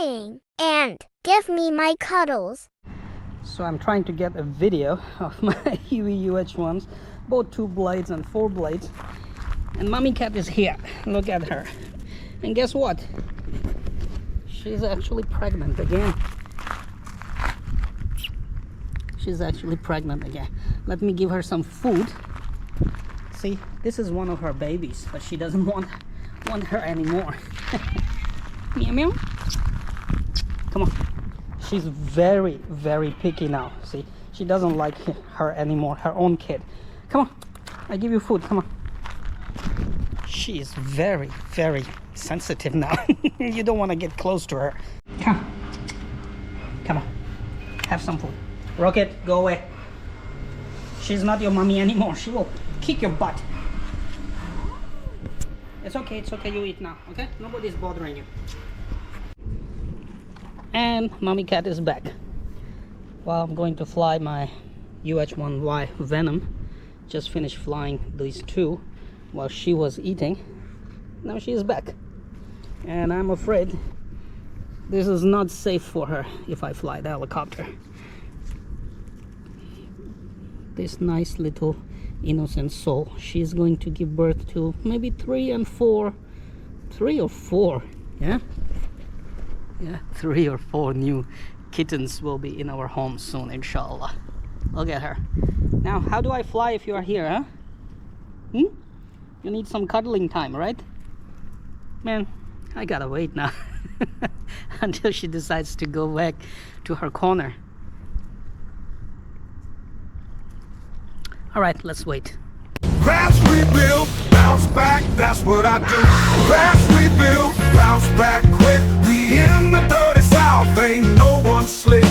crying. And give me my cuddles. So I'm trying to get a video of my UH ones, both 2 blades and 4 blades. And mommy cat is here. Look at her. And guess what? She's actually pregnant again. She's actually pregnant again. Let me give her some food. See, this is one of her babies, but she doesn't want her anymore. Meow meow. Come on. She's very, very picky now. See, she doesn't like her anymore, her own kid. Come on, I give you food. Come on. She is very, very sensitive now. You don't want to get close to her. Come on, have some food. Rocket, go away. She's not your mommy anymore. She will kick your butt. It's okay, you eat now, okay? Nobody's bothering you. And mommy cat is back. Well, I'm going to fly my UH1Y Venom. Just finished flying these 2 while she was eating. Now she is back. And I'm afraid this is not safe for her if I fly the helicopter. This nice little innocent soul, she's going to give birth to maybe 3 or 4, yeah, 3 or 4 new kittens will be in our home soon, inshallah. Look at her. Now, how do I fly if you are here, huh? You need some cuddling time, right? Man, I gotta wait now until she decides to go back to her corner. All right, let's wait. Crash, rebuild, bounce back, that's what I do. Crash, rebuild, bounce back quick. We in the dirty South, ain't no one slick.